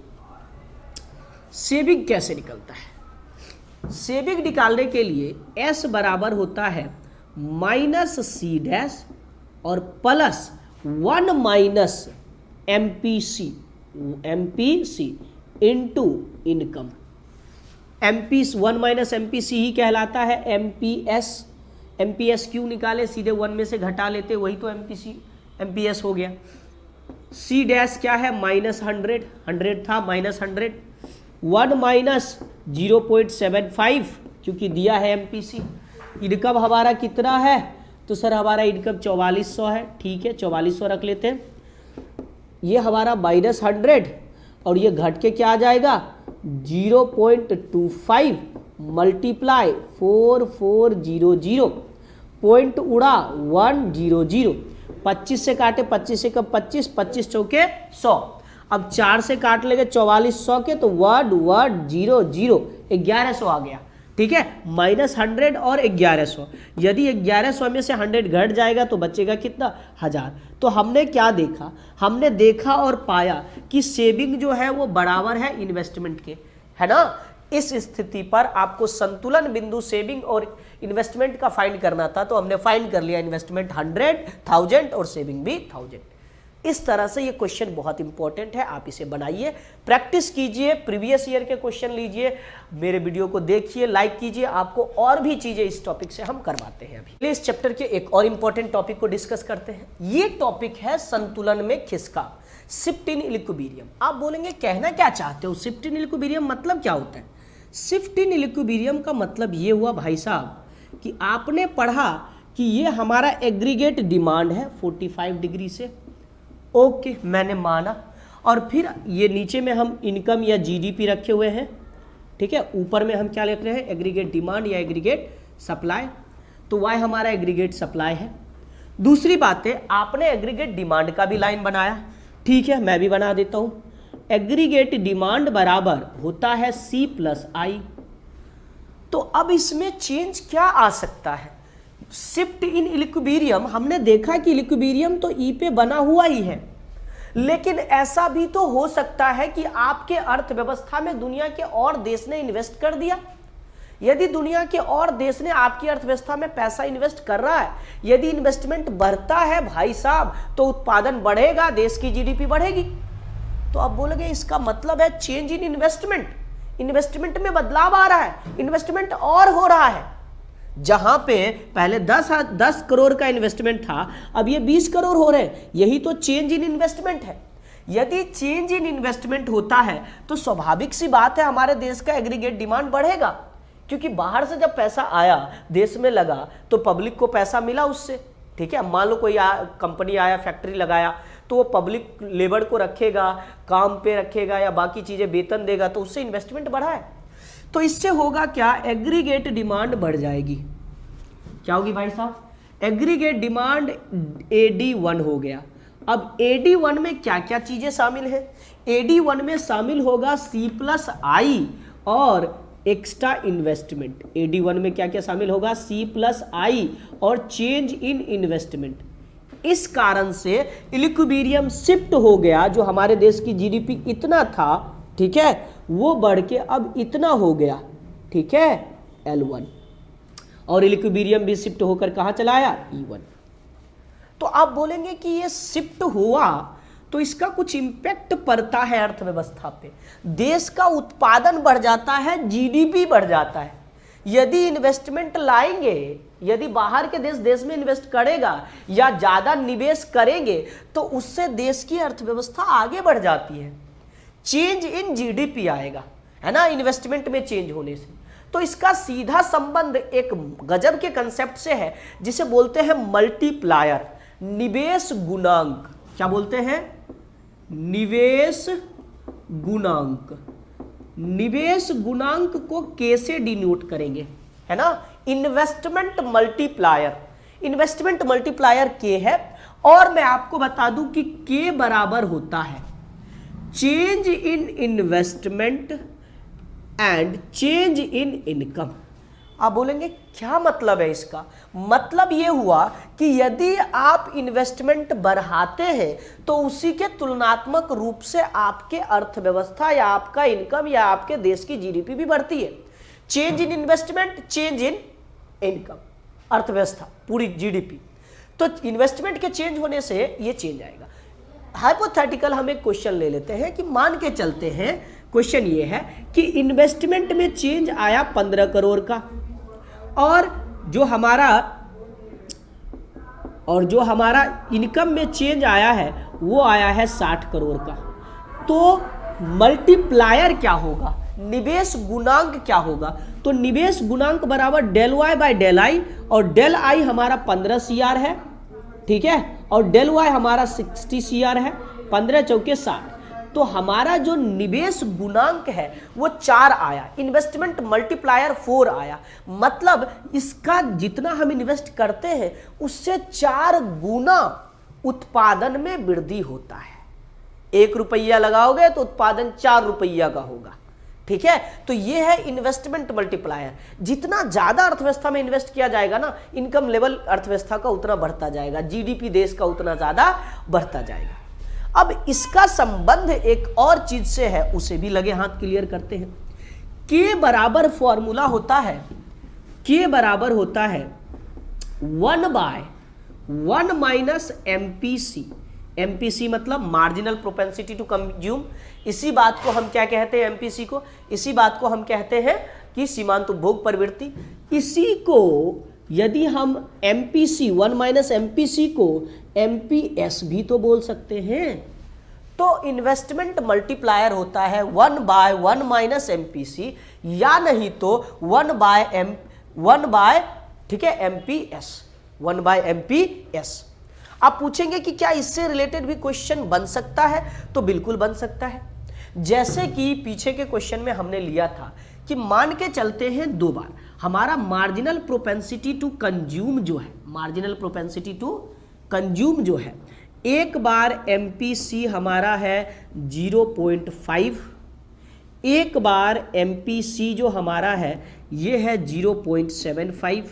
सेविंग कैसे निकलता है? सेविंग निकालने के लिए S बराबर होता है माइनस सी डैश और plus 1 minus MPC into income. MPC 1 minus MPC ही कहलाता है MPS क्यों निकाले, सीधे 1 में से घटा लेते, वही तो MPS हो गया। C डैश क्या है, माइनस 100 था, माइनस 100, 1 माइनस 0.75 क्योंकि दिया है MPC। इनकम हमारा कितना है, तो सर हमारा इनकम 4400 है, ठीक है 4400 रख लेते हैं। ये हमारा माइनस 100 और ये घट के क्या आ जाएगा 0.25 मल्टीप्लाई 4400, पॉइंट उड़ा 100, 25 से काटे 25 से कब 25, 25 चौके 100, अब 4 से काट लेंगे 4400 के तो 1100 1100 आ गया, ठीक है। माइनस 100 और 1100, यदि 1100 में से 100 घट जाएगा तो बचेगा कितना 1000। तो हमने क्या देखा, हमने देखा और पाया कि सेविंग जो है वो बराबर है इन्वेस्टमेंट के, है ना। इस स्थिति पर आपको संतुलन बिंदु सेविंग और इन्वेस्टमेंट का फाइंड करना था, तो हमने फाइंड कर लिया इन्वेस्टमेंट 100,000 और सेविंग भी 1000। इस तरह से ये क्वेश्चन बहुत इंपॉर्टेंट है, आप इसे बनाइए, प्रैक्टिस कीजिए, प्रीवियस ईयर के क्वेश्चन लीजिए, मेरे वीडियो को देखिए, लाइक कीजिए, आपको और भी चीजें इस टॉपिक से हम करवाते हैं। अभी इस चैप्टर के एक और इंपॉर्टेंट टॉपिक को डिस्कस करते हैं। ये टॉपिक है संतुलन में खिसका, शिफ्ट इन इक्विलिब्रियम। आप बोलेंगे कहना क्या चाहते हो, शिफ्ट इन इक्विलिब्रियम मतलब क्या होता है? शिफ्ट इन इक्विलिब्रियम का मतलब ये हुआ भाई साहब कि आपने पढ़ा कि ये हमारा एग्रीगेट डिमांड है 45 डिग्री से, ओके मैंने माना, और फिर ये नीचे में हम इनकम या जीडीपी रखे हुए हैं, ठीक है, ऊपर में हम क्या लिख रहे हैं एग्रीगेट डिमांड या एग्रीगेट सप्लाई, तो वाई हमारा एग्रीगेट सप्लाई है। दूसरी बात है आपने एग्रीगेट डिमांड का भी लाइन बनाया, ठीक है मैं भी बना देता हूं, एग्रीगेट डिमांड बराबर होता है C प्लस आई। तो अब इसमें चेंज क्या आ सकता है, शिफ्ट इन इक्विलिब्रियम, हमने देखा कि इक्विलिब्रियम तो ई पे बना हुआ ही है, लेकिन ऐसा भी तो हो सकता है कि आपके अर्थव्यवस्था में दुनिया के और देश ने इन्वेस्ट कर दिया। यदि दुनिया के और देश ने आपकी अर्थव्यवस्था में पैसा इन्वेस्ट कर रहा है, यदि इन्वेस्टमेंट बढ़ता है भाई साहब तो उत्पादन बढ़ेगा, देश की जीडीपी बढ़ेगी। तो आप बोलोगे इसका मतलब है चेंज इन इन्वेस्टमेंट, इन्वेस्टमेंट में बदलाव आ रहा है, इन्वेस्टमेंट और हो रहा है। जहां पे पहले 10 करोड़ का इन्वेस्टमेंट था, अब ये 20 करोड़ हो रहे हैं, यही तो चेंज इन इन्वेस्टमेंट है। यदि चेंज इन इन्वेस्टमेंट होता है तो स्वाभाविक सी बात है हमारे देश का एग्रीगेट डिमांड बढ़ेगा, क्योंकि बाहर से जब पैसा आया देश में लगा तो पब्लिक को पैसा मिला उससे, ठीक है। मान लो कोई कंपनी आया, फैक्ट्री लगाया, तो वो पब्लिक लेबर को रखेगा, काम पे रखेगा या बाकी चीजें वेतन देगा, तो उससे इन्वेस्टमेंट बढ़ा है। तो इससे होगा क्या, एग्रीगेट डिमांड बढ़ जाएगी। क्या होगी भाई साहब, एग्रीगेट डिमांड AD1 हो गया। अब AD1 में क्या क्या चीजें शामिल है, AD1 में शामिल होगा C प्लस आई और एक्स्ट्रा इन्वेस्टमेंट। AD1 में क्या क्या शामिल होगा, C प्लस आई और चेंज इन इन्वेस्टमेंट। इस कारण से इक्विलिब्रियम शिफ्ट हो गया, जो हमारे देश की जीडीपी इतना था, ठीक है, वो बढ़ के अब इतना हो गया, ठीक है L1, और इक्विलिब्रियम भी शिफ्ट होकर कहां चला आया E1। तो आप बोलेंगे कि ये शिफ्ट हुआ तो इसका कुछ इंपैक्ट पड़ता है अर्थव्यवस्था पे, देश का उत्पादन बढ़ जाता है, जीडीपी बढ़ जाता है। यदि इन्वेस्टमेंट लाएंगे, यदि बाहर के देश में इन्वेस्ट करेगा या ज्यादा निवेश करेंगे तो उससे देश की अर्थव्यवस्था आगे बढ़ जाती है, चेंज इन जीडीपी आएगा, है ना, इन्वेस्टमेंट में चेंज होने से। तो इसका सीधा संबंध एक गजब के कंसेप्ट से है जिसे बोलते हैं मल्टीप्लायर, निवेश गुणांक। क्या बोलते हैं, निवेश गुणांक। निवेश गुणांक को कैसे डिनोट करेंगे, है ना, इन्वेस्टमेंट मल्टीप्लायर। इन्वेस्टमेंट मल्टीप्लायर के है, और मैं आपको बता दूं कि के बराबर होता है change in investment and change in income. आप बोलेंगे क्या मतलब है इसका? मतलब ये हुआ कि यदि आप इन्वेस्टमेंट बढ़ाते हैं तो उसी के तुलनात्मक रूप से आपके अर्थव्यवस्था या आपका इनकम या आपके देश की जीडीपी भी बढ़ती है। Change in investment, change in income, अर्थव्यवस्था, पूरी जीडीपी। तो इन्वेस्टमेंट के चेंज होने से ये चेंज आएगा। हाइपोथेटिकल हम एक क्वेश्चन ले लेते हैं कि मान के चलते हैं, क्वेश्चन ये है कि इन्वेस्टमेंट में चेंज आया 15 करोड़ का और जो हमारा इनकम में चेंज आया है वो आया है 60 करोड़ का। तो मल्टीप्लायर क्या होगा, निवेश गुणांक क्या होगा? तो निवेश गुणांक बराबर del Y by del I, और डेल आई हमारा 15 CR है, ठीक है, और डेल वाई हमारा 60 CR है, 15 चौके 60। तो हमारा जो निवेश गुणांक है वो 4 आया, इन्वेस्टमेंट मल्टीप्लायर 4 आया। मतलब इसका जितना हम इन्वेस्ट करते हैं उससे 4 गुना उत्पादन में वृद्धि होता है। 1 रुपया लगाओगे तो उत्पादन 4 रुपया का होगा, ठीक है। तो ये है इन्वेस्टमेंट मल्टीप्लायर। जितना ज्यादा अर्थव्यवस्था में इन्वेस्ट किया जाएगा ना, इनकम लेवल अर्थव्यवस्था का उतना बढ़ता जाएगा, जीडीपी देश का उतना ज्यादा बढ़ता जाएगा। अब इसका संबंध एक और चीज से है, उसे भी लगे हाथ क्लियर करते हैं। के बराबर फॉर्मूला होता है, के बराबर होता है 1/1 माइनस MPC। MPC मतलब मार्जिनल प्रोपेंसिटी टू कंज्यूम। इसी बात को हम क्या कहते हैं, MPC को, इसी बात को हम कहते हैं कि सीमांत उपभोग प्रवृत्ति। इसी को यदि हम MPC 1 माइनस MPC को MPS भी तो बोल सकते हैं। तो इन्वेस्टमेंट मल्टीप्लायर होता है 1/1 माइनस MPC, या नहीं तो 1/, ठीक है, MPS, 1/MPS। आप पूछेंगे कि क्या इससे रिलेटेड भी क्वेश्चन बन सकता है? तो बिल्कुल बन सकता है। जैसे कि पीछे के क्वेश्चन में हमने लिया था कि मान के चलते हैं 2 बार हमारा मार्जिनल प्रोपेंसिटी टू कंज्यूम जो है, मार्जिनल प्रोपेंसिटी टू कंज्यूम जो है, एक बार MPC हमारा है 0.5, एक बार MPC जो हमारा है ये है 0.75।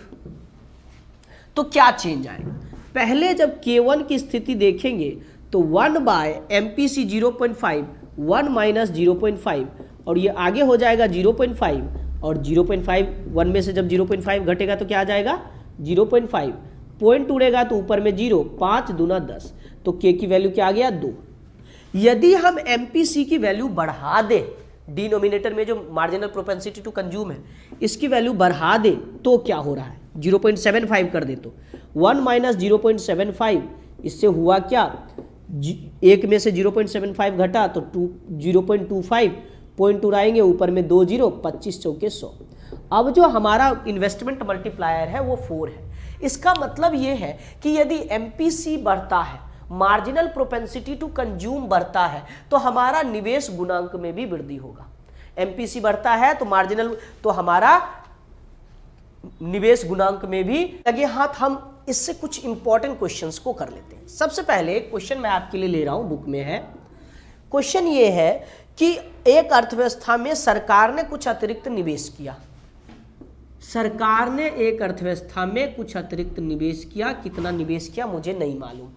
तो क्या चेंज आएगा? पहले जब K1 की स्थिति देखेंगे तो 1/MPC 0.5, 1 माइनस 0.5, और ये आगे हो जाएगा 0.5, और 0.5 1 में से जब 0.5 घटेगा तो क्या आ जाएगा 0.5, पॉइंट उड़ेगा तो ऊपर में 0, 5 दूना 10, तो K की वैल्यू क्या आ गया 2। यदि हम MPC की वैल्यू बढ़ा दें, डिनोमिनेटर में जो मार्जिनल प्रोपेंसिटी टू कंज्यूम है इसकी वैल्यू बढ़ा दे तो क्या हो रहा है, 0.75 कर दे तो 1 माइनस 0.75, इससे हुआ क्या, एक में से 0.75 घटा तो 0.25, पॉइंट उड़ाएंगे ऊपर में 2 0, 25 चौके 100। अब जो हमारा इन्वेस्टमेंट मल्टीप्लायर है वो 4 है। इसका मतलब ये है कि यदि MPC बढ़ता है, मार्जिनल प्रोपेंसिटी टू कंज्यूम बढ़ता है, तो हमारा निवेश गुणांक में भी वृद्धि होगा। MPC बढ़ता है तो मार्जिनल, तो हमारा निवेश गुणांक में भी लगे हाथ। हम इससे कुछ इंपॉर्टेंट क्वेश्चंस को कर लेते हैं। सबसे पहले क्वेश्चन मैं आपके लिए ले रहा हूं, बुक में है। क्वेश्चन ये है कि एक अर्थव्यवस्था में सरकार ने कुछ अतिरिक्त निवेश किया, सरकार ने एक अर्थव्यवस्था में कुछ अतिरिक्त निवेश किया, कितना निवेश किया मुझे नहीं मालूम।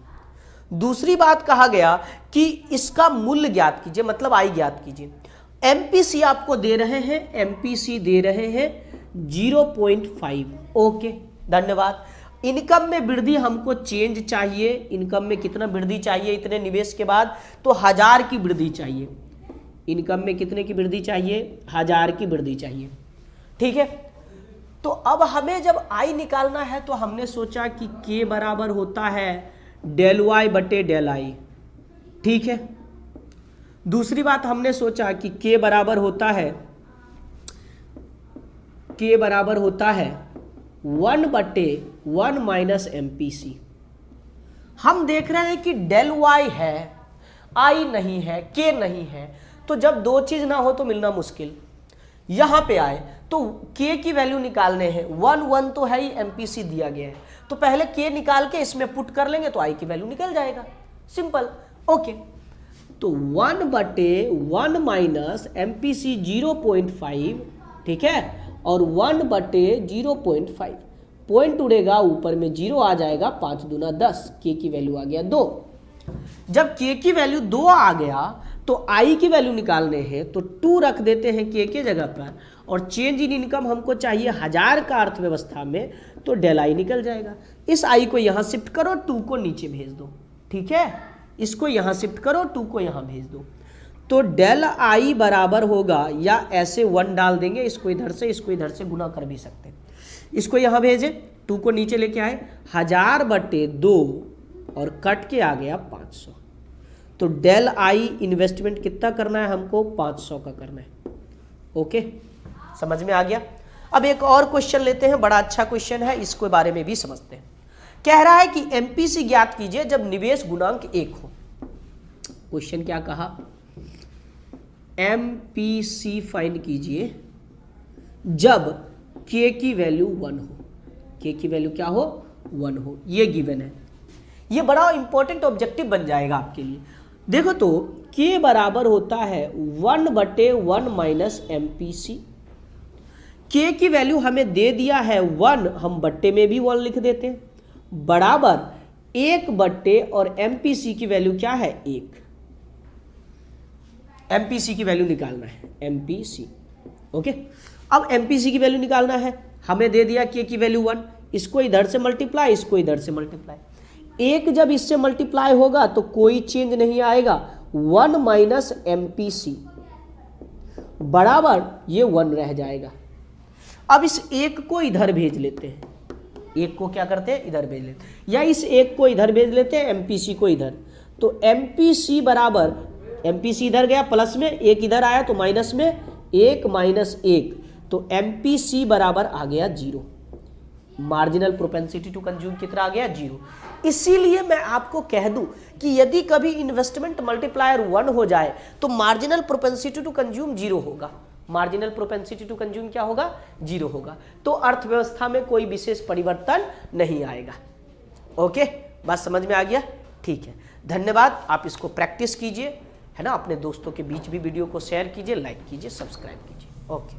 दूसरी बात कहा गया कि इसका मूल्य ज्ञात कीजिए, मतलब आय ज्ञात कीजिए। MPC आपको दे रहे हैं, MPC दे रहे हैं 0.5, ओके, धन्यवाद। इनकम में वृद्धि हमको चेंज चाहिए, इनकम में कितना वृद्धि चाहिए इतने निवेश के बाद, तो 1000 की वृद्धि चाहिए। इनकम में कितने की वृद्धि चाहिए, 1000 की वृद्धि चाहिए, ठीक है। तो अब हमें जब आई निकालना है तो हमने सोचा कि K बराबर होता है डेल वाई बटे डेल आई, ठीक है। दूसरी बात हमने सोचा कि K बराबर होता है 1/1 माइनस MPC। हम देख रहे हैं कि डेल वाई है, आई नहीं है, K नहीं है, तो जब दो चीज ना हो तो मिलना मुश्किल। यहां पे आए तो K की वैल्यू निकालने हैं, 1 तो है ही, MPC दिया गया है, तो पहले K निकाल के इसमें पुट कर लेंगे तो I की वैल्यू निकल जाएगा, सिंपल, ओके। तो 1/1 माइनस MPC 0.5, ठीक है, और 1/0.5, पॉइंट उड़ेगा ऊपर में 0 आ जाएगा, 5 दूना 10, के की वैल्यू आ गया 2। जब के की वैल्यू 2 आ गया तो आई की वैल्यू निकालने हैं तो 2 रख देते हैं के जगह पर, और चेंज इन इनकम हमको चाहिए 1000 का अर्थव्यवस्था में, तो डेल आई निकल जाएगा। इस आई को यहाँ शिफ्ट करो, 2 को नीचे भेज दो, ठीक है, इसको यहाँ शिफ्ट करो, 2 को यहाँ भेज दो, तो डेल आई बराबर होगा, या ऐसे 1 डाल देंगे, इसको इधर से गुना कर भी सकते हैं। इसको यहाँ भेजे, 2 को नीचे लेके आए, 1000/2 और कट के आ गया 500। तो डेल आई इन्वेस्टमेंट कितना करना है हमको, 500 का करना है। ओके, समझ में आ गया। अब एक और क्वेश्चन लेते हैं, बड़ा अच्छा क्वेश्चन है, इसके बारे में भी समझते हैं। कह रहा है कि एमपीसी ज्ञात कीजिए जब निवेश गुणांक 1 हो। क्वेश्चन क्या कहा, एमपीसी फाइंड कीजिए जब के की वैल्यू 1 हो। के की वैल्यू क्या हो, 1 हो, ये गिवन है। ये बड़ा इंपॉर्टेंट ऑब्जेक्टिव बन जाएगा आपके लिए। देखो तो के बराबर होता है 1/1 माइनस एमपीसी। के की वैल्यू हमें दे दिया है 1, हम बट्टे में भी 1 लिख देते हैं, बराबर 1/, और एमपीसी की वैल्यू क्या है, 1। एमपीसी की वैल्यू निकालना है, एमपीसी। ओके, अब एमपीसी की वैल्यू निकालना है, हमें दे दिया के की वैल्यू 1, इसको इधर से मल्टीप्लाई, इसको इधर से मल्टीप्लाई, 1 जब इससे मल्टीप्लाई होगा तो कोई चेंज नहीं आएगा, 1 माइनस एमपीसी बराबर ये 1 रह जाएगा। अब इस 1 को इधर भेज लेते हैं, 1 को क्या करते हैं, इधर भेज लेते हैं, या इस 1 को इधर भेज लेते हैं, एमपीसी को इधर, तो एमपीसी बराबर, एमपीसी इधर गया प्लस में, 1 इधर आया तो माइनस में, 1 माइनस 1, तो एमपीसी बराबर आ गया 0। मार्जिनल प्रोपेंसिटी टू कंज्यूम कितना आ गया, 0। इसीलिए मैं आपको कह दूं कि यदि कभी इन्वेस्टमेंट मल्टीप्लायर 1 हो जाए तो मार्जिनल प्रोपेंसिटी टू कंज्यूम 0 होगा। मार्जिनल प्रोपेंसिटी टू कंज्यूम क्या होगा, 0 होगा। तो अर्थव्यवस्था में कोई विशेष परिवर्तन नहीं आएगा। ओके, बात समझ में आ गया, ठीक है, धन्यवाद। आप इसको प्रैक्टिस कीजिए, है ना, अपने दोस्तों के बीच भी वीडियो को शेयर कीजिए, लाइक कीजिए, सब्सक्राइब कीजिए। ओके।